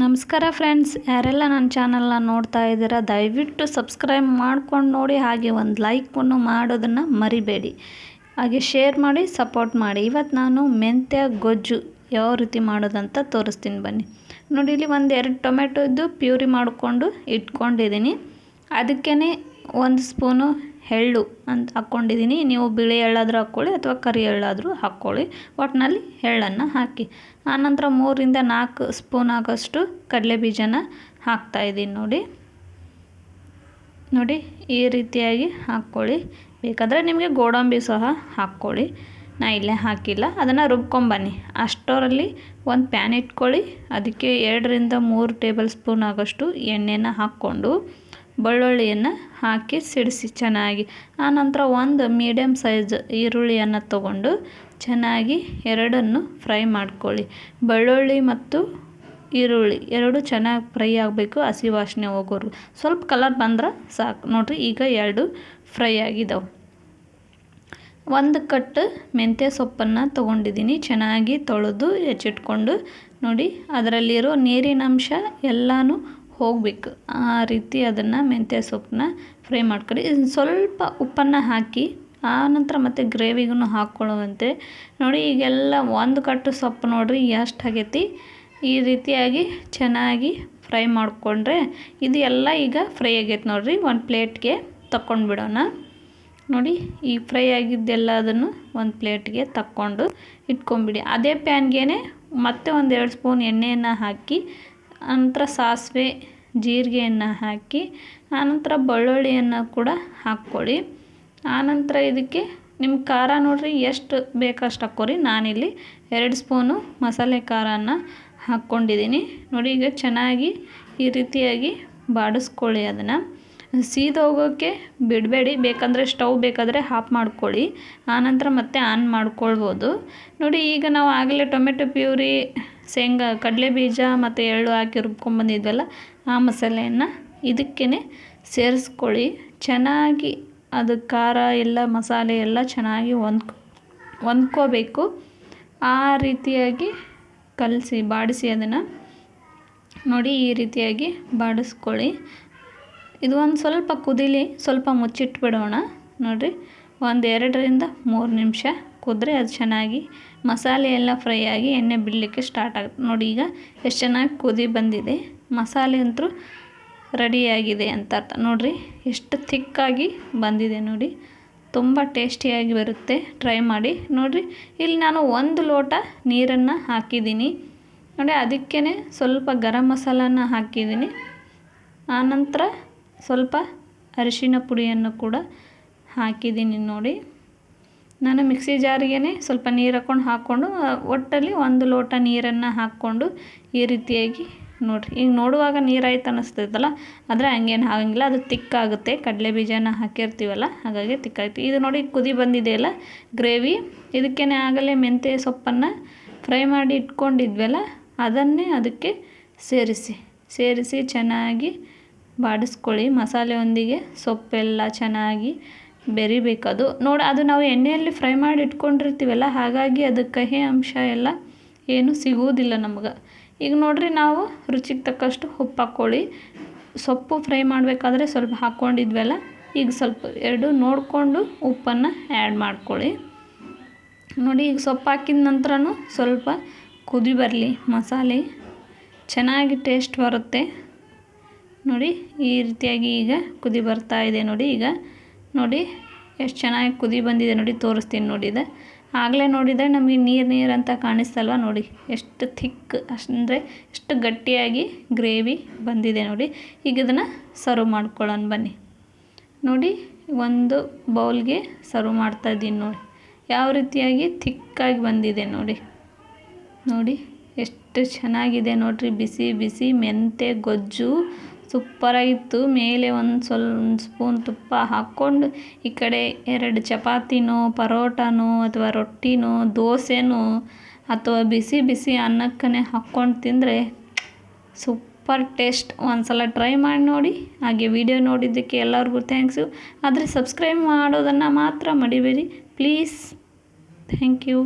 ನಮಸ್ಕಾರ ಫ್ರೆಂಡ್ಸ್, ಯಾರೆಲ್ಲ ನನ್ನ ಚಾನಲ್ನ ನೋಡ್ತಾ ಇದ್ದೀರಾ ದಯವಿಟ್ಟು ಸಬ್ಸ್ಕ್ರೈಬ್ ಮಾಡ್ಕೊಂಡು ನೋಡಿ, ಹಾಗೆ ಒಂದು ಲೈಕನ್ನು ಮಾಡೋದನ್ನು ಮರಿಬೇಡಿ, ಹಾಗೆ ಶೇರ್ ಮಾಡಿ ಸಪೋರ್ಟ್ ಮಾಡಿ. ಇವತ್ತು ನಾನು ಮೆಂತ್ಯ ಗೊಜ್ಜು ಯಾವ ರೀತಿ ಮಾಡೋದಂತ ತೋರಿಸ್ತೀನಿ ಬನ್ನಿ. ನೋಡಿ, ಇಲ್ಲಿ ಒಂದೆರಡು ಟೊಮೆಟೊ ಇದ್ದು ಪ್ಯೂರಿ ಮಾಡಿಕೊಂಡು ಇಟ್ಕೊಂಡಿದ್ದೀನಿ. ಅದಕ್ಕೇ 1 ಸ್ಪೂನು ಎಳ್ಳು ಅಂತ ಹಾಕ್ಕೊಂಡಿದ್ದೀನಿ. ನೀವು ಬಿಳಿ ಎಳ್ಳಾದರೂ ಹಾಕ್ಕೊಳ್ಳಿ ಅಥವಾ ಕರಿ ಎಳ್ಳಾದರೂ ಹಾಕ್ಕೊಳ್ಳಿ, ಒಟ್ಟಿನಲ್ಲಿ ಎಳ್ಳನ್ನು ಹಾಕಿ. ಆನಂತರ 3ರಿಂದ 4 ಸ್ಪೂನ್ ಆಗೋಷ್ಟು ಕಡಲೆ ಬೀಜನ ಹಾಕ್ತಾಯಿದ್ದೀನಿ. ನೋಡಿ ಈ ರೀತಿಯಾಗಿ ಹಾಕ್ಕೊಳ್ಳಿ. ಬೇಕಾದರೆ ನಿಮಗೆ ಗೋಡಂಬಿ ಸಹ ಹಾಕ್ಕೊಳ್ಳಿ, ನಾ ಇಲ್ಲೇ ಹಾಕಿಲ್ಲ. ಅದನ್ನು ರುಬ್ಕೊಂಬನ್ನಿ. ಅಷ್ಟರಲ್ಲಿ ಒಂದು ಪ್ಯಾನ್ ಇಟ್ಕೊಳ್ಳಿ. ಅದಕ್ಕೆ 2ರಿಂದ 3 ಟೇಬಲ್ ಸ್ಪೂನ್ ಆಗೋಷ್ಟು ಎಣ್ಣೆನ ಹಾಕ್ಕೊಂಡು ಬೆಳ್ಳುಳ್ಳಿಯನ್ನು ಹಾಕಿ ಸಿಡಿಸಿ ಚೆನ್ನಾಗಿ. ಆನಂತರ ಒಂದು ಮೀಡಿಯಮ್ ಸೈಜ್ ಈರುಳ್ಳಿಯನ್ನು ತಗೊಂಡು ಚೆನ್ನಾಗಿ ಎರಡನ್ನು ಫ್ರೈ ಮಾಡ್ಕೊಳ್ಳಿ. ಬೆಳ್ಳುಳ್ಳಿ ಮತ್ತು ಈರುಳ್ಳಿ ಎರಡು ಚೆನ್ನಾಗಿ ಫ್ರೈ ಆಗಬೇಕು, ಹಸಿ ವಾಸನೆ ಹೋಗೋರು. ಸ್ವಲ್ಪ ಕಲರ್ ಬಂದ್ರೆ ಸಾಕು. ನೋಡಿರಿ, ಈಗ 2 ಫ್ರೈ ಆಗಿದ್ದಾವೆ. 1 ಕಟ್ಟು ಮೆಂತ್ಯ ಸೊಪ್ಪನ್ನು ತೊಗೊಂಡಿದ್ದೀನಿ, ಚೆನ್ನಾಗಿ ತೊಳೆದು ಹೆಚ್ಚಿಟ್ಕೊಂಡು. ನೋಡಿ, ಅದರಲ್ಲಿರೋ ನೀರಿನಂಶ ಎಲ್ಲನೂ ಹೋಗಬೇಕು, ಆ ರೀತಿ ಅದನ್ನು ಮೆಂತ್ಯ ಸೊಪ್ಪನ್ನ ಫ್ರೈ ಮಾಡ್ಕೊಳ್ಳಿ. ಸ್ವಲ್ಪ ಉಪ್ಪನ್ನು ಹಾಕಿ ಆನಂತರ ಮತ್ತು ಗ್ರೇವಿಗೂ ಹಾಕ್ಕೊಳ್ಳುವಂತೆ. ನೋಡಿ, ಈಗೆಲ್ಲ 1 ಕಟ್ಟು ಸೊಪ್ಪು ನೋಡಿರಿ ಎಷ್ಟು ಆಗೈತಿ. ಈ ರೀತಿಯಾಗಿ ಚೆನ್ನಾಗಿ ಫ್ರೈ ಮಾಡಿಕೊಂಡ್ರೆ ಇದು ಎಲ್ಲ ಈಗ ಫ್ರೈ ಆಗೈತೆ. ನೋಡಿರಿ, ಒಂದು ಪ್ಲೇಟ್ಗೆ ತಗೊಂಡ್ಬಿಡೋಣ. ನೋಡಿ, ಈ ಫ್ರೈ ಆಗಿದ್ದೆಲ್ಲ ಅದನ್ನು ಒಂದು ಪ್ಲೇಟ್ಗೆ ತಕ್ಕೊಂಡು ಇಟ್ಕೊಂಬಿಡಿ. ಅದೇ ಪ್ಯಾನ್ಗೆ ಮತ್ತೆ 1-2 ಸ್ಪೂನ್ ಎಣ್ಣೆಯನ್ನು ಹಾಕಿ, ಆನಂತರ ಸಾಸಿವೆ ಜೀರಿಗೆಯನ್ನು ಹಾಕಿ, ಆನಂತರ ಬೆಳ್ಳುಳ್ಳಿಯನ್ನು ಕೂಡ ಹಾಕ್ಕೊಳ್ಳಿ. ಆನಂತರ ಇದಕ್ಕೆ ನಿಮ್ಮ ಖಾರ ನೋಡಿರಿ ಎಷ್ಟು ಬೇಕಷ್ಟು ಹಾಕ್ಕೊರಿ. ನಾನಿಲ್ಲಿ 2 ಸ್ಪೂನು ಮಸಾಲೆ ಖಾರನ ಹಾಕ್ಕೊಂಡಿದ್ದೀನಿ. ನೋಡಿ, ಈಗ ಚೆನ್ನಾಗಿ ಈ ರೀತಿಯಾಗಿ ಬಾಡಿಸ್ಕೊಳ್ಳಿ. ಅದನ್ನು ಸೀದೋಗೋಕ್ಕೆ ಬಿಡಬೇಡಿ. ಬೇಕಂದರೆ ಸ್ಟವ್ ಬೇಕಾದರೆ ಆಫ್ ಮಾಡ್ಕೊಳ್ಳಿ, ಆನಂತರ ಮತ್ತೆ ಆನ್ ಮಾಡ್ಕೊಳ್ಬೋದು. ನೋಡಿ, ಈಗ ನಾವು ಆಗಲೇ ಟೊಮೆಟೊ ಪ್ಯೂರಿ, ಶೇಂಗಾ, ಕಡಲೆ ಬೀಜ ಮತ್ತು ಎಳ್ಳು ಹಾಕಿ ರುಬ್ಕೊಂಡ್ಬಂದಿದ್ವಲ್ಲ, ಆ ಮಸಾಲೆಯನ್ನು ಇದಕ್ಕೇ ಸೇರಿಸ್ಕೊಳ್ಳಿ. ಚೆನ್ನಾಗಿ ಅದು ಖಾರ ಎಲ್ಲ ಮಸಾಲೆ ಎಲ್ಲ ಚೆನ್ನಾಗಿ ಹೊಂದ್ಕೋಬೇಕು. ಆ ರೀತಿಯಾಗಿ ಕಲಸಿ ಬಾಡಿಸಿ ಅದನ್ನು. ನೋಡಿ, ಈ ರೀತಿಯಾಗಿ ಬಾಡಿಸ್ಕೊಳ್ಳಿ. ಇದು ಒಂದು ಸ್ವಲ್ಪ ಕುದೀಲಿ, ಸ್ವಲ್ಪ ಮುಚ್ಚಿಟ್ಬಿಡೋಣ. ನೋಡಿರಿ, 2ರಿಂದ 3 ನಿಮಿಷ ಕುದ್ರೆ ಅದು ಚೆನ್ನಾಗಿ ಮಸಾಲೆ ಎಲ್ಲ ಫ್ರೈ ಆಗಿ ಎಣ್ಣೆ ಬಿಡಲಿಕ್ಕೆ ಸ್ಟಾರ್ಟ್ ಆಗುತ್ತೆ. ನೋಡಿ, ಈಗ ಎಷ್ಟು ಚೆನ್ನಾಗಿ ಕುದಿ ಬಂದಿದೆ. ಮಸಾಲೆ ಅಂತೂ ರೆಡಿಯಾಗಿದೆ ಅಂತ ಅರ್ಥ. ನೋಡಿರಿ, ಎಷ್ಟು ಥಿಕ್ಕಾಗಿ ಬಂದಿದೆ. ನೋಡಿ, ತುಂಬ ಟೇಸ್ಟಿಯಾಗಿ ಬರುತ್ತೆ, ಟ್ರೈ ಮಾಡಿ. ನೋಡಿರಿ, ಇಲ್ಲಿ ನಾನು 1 ಲೋಟ ನೀರನ್ನು ಹಾಕಿದ್ದೀನಿ. ನೋಡಿ, ಅದಕ್ಕೇ ಸ್ವಲ್ಪ ಗರಂ ಮಸಾಲನ ಹಾಕಿದ್ದೀನಿ. ಆನಂತರ ಸ್ವಲ್ಪ ಅರಿಶಿನ ಪುಡಿಯನ್ನು ಕೂಡ ಹಾಕಿದ್ದೀನಿ. ನೋಡಿ, ನಾನು ಮಿಕ್ಸಿ ಜಾರಿಗೇ ಸ್ವಲ್ಪ ನೀರು ಹಾಕ್ಕೊಂಡು ಒಟ್ಟಲ್ಲಿ 1 ಲೋಟ ನೀರನ್ನು ಹಾಕ್ಕೊಂಡು ಈ ರೀತಿಯಾಗಿ ನೋಡಿರಿ. ಈಗ ನೋಡುವಾಗ ನೀರಾಯ್ತು ಅನ್ನಿಸ್ತೈತಲ್ಲ, ಆದರೆ ಹಂಗೇನು ಆಗಂಗಿಲ್ಲ, ಅದು ತಿಕ್ಕಾಗುತ್ತೆ. ಕಡಲೆ ಬೀಜನ ಹಾಕಿರ್ತೀವಲ್ಲ, ಹಾಗಾಗಿ ತಿಕ್ಕಾಯ್ತು. ಇದು ನೋಡಿ, ಕುದಿ ಬಂದಿದೆಯಲ್ಲ ಗ್ರೇವಿ. ಇದಕ್ಕೇ ಆಗಲೇ ಮೆಂತ್ಯ ಸೊಪ್ಪನ್ನು ಫ್ರೈ ಮಾಡಿ ಇಟ್ಕೊಂಡಿದ್ವಲ್ಲ, ಅದನ್ನೇ ಅದಕ್ಕೆ ಸೇರಿಸಿ ಚೆನ್ನಾಗಿ ಬಾಡಿಸ್ಕೊಳ್ಳಿ. ಮಸಾಲೆಯೊಂದಿಗೆ ಸೊಪ್ಪೆಲ್ಲ ಚೆನ್ನಾಗಿ ಬೆರಿಬೇಕದು. ನೋಡಿ, ಅದು ನಾವು ಎಣ್ಣೆಯಲ್ಲಿ ಫ್ರೈ ಮಾಡಿ ಇಟ್ಕೊಂಡಿರ್ತೀವಲ್ಲ, ಹಾಗಾಗಿ ಅದು ಕಹಿ ಅಂಶ ಎಲ್ಲ ಏನು ಸಿಗುವುದಿಲ್ಲ ನಮ್ಗೆ. ಈಗ ನೋಡಿರಿ, ನಾವು ರುಚಿಗೆ ತಕ್ಕಷ್ಟು ಉಪ್ಪು ಹಾಕ್ಕೊಳ್ಳಿ. ಸೊಪ್ಪು ಫ್ರೈ ಮಾಡಬೇಕಾದ್ರೆ ಸ್ವಲ್ಪ ಹಾಕ್ಕೊಂಡಿದ್ವಲ್ಲ, ಈಗ ಸ್ವಲ್ಪ 2 ನೋಡಿಕೊಂಡು ಉಪ್ಪನ್ನು ಆ್ಯಡ್ ಮಾಡ್ಕೊಳ್ಳಿ. ನೋಡಿ, ಈಗ ಸೊಪ್ಪು ಹಾಕಿದ ನಂತರನೂ ಸ್ವಲ್ಪ ಕುದಿ ಬರಲಿ, ಮಸಾಲೆ ಚೆನ್ನಾಗಿ ಟೇಸ್ಟ್ ಬರುತ್ತೆ. ನೋಡಿ, ಈ ರೀತಿಯಾಗಿ ಈಗ ಕುದಿ ಬರ್ತಾ ಇದೆ. ನೋಡಿ, ಈಗ ನೋಡಿ ಎಷ್ಟು ಚೆನ್ನಾಗಿ ಕುದಿ ಬಂದಿದೆ. ನೋಡಿ, ತೋರಿಸ್ತೀನಿ. ನೋಡಿದೆ ಆಗಲೇ ನೋಡಿದರೆ ನಮಗೆ ನೀರು ಅಂತ ಕಾಣಿಸ್ತಲ್ವ. ನೋಡಿ, ಎಷ್ಟು ಥಿಕ್, ಅಂದರೆ ಎಷ್ಟು ಗಟ್ಟಿಯಾಗಿ ಗ್ರೇವಿ ಬಂದಿದೆ. ನೋಡಿ, ಈಗ ಇದನ್ನು ಸರ್ವ್ ಮಾಡ್ಕೊಳ್ಳೋಣ ಬನ್ನಿ. ನೋಡಿ, ಒಂದು ಬೌಲ್ಗೆ ಸರ್ವ್ ಮಾಡ್ತಾಯಿದ್ದೀನಿ. ನೋಡಿ, ಯಾವ ರೀತಿಯಾಗಿ ಥಿಕ್ಕಾಗಿ ಬಂದಿದೆ. ನೋಡಿ ಎಷ್ಟು ಚೆನ್ನಾಗಿದೆ. ನೋಡಿರಿ, ಬಿಸಿ ಬಿಸಿ ಮೆಂತ್ಯ ಗೊಜ್ಜು ಸೂಪರಾಗಿತ್ತು. ಮೇಲೆ ಒಂದು ಸ್ಪೂನ್ ತುಪ್ಪ ಹಾಕ್ಕೊಂಡು ಈ ಕಡೆ 2 ಚಪಾತಿನೋ, ಪರೋಟನೋ ಅಥವಾ ರೊಟ್ಟಿನೋ, ದೋಸೆನೋ ಅಥವಾ ಬಿಸಿ ಬಿಸಿ ಅನ್ನಕ್ಕೇ ಹಾಕ್ಕೊಂಡು ತಿಂದರೆ ಸೂಪರ್ ಟೇಸ್ಟ್. ಒಂದು ಸಲ ಟ್ರೈ ಮಾಡಿ ನೋಡಿ. ಹಾಗೆ ವಿಡಿಯೋ ನೋಡಿದ್ದಕ್ಕೆ ಎಲ್ಲರಿಗೂ ಥ್ಯಾಂಕ್ಸು. ಆದರೆ ಸಬ್ಸ್ಕ್ರೈಬ್ ಮಾಡೋದನ್ನು ಮಾತ್ರ ಮರಿಬೇಡಿ ಪ್ಲೀಸ್. Thank you.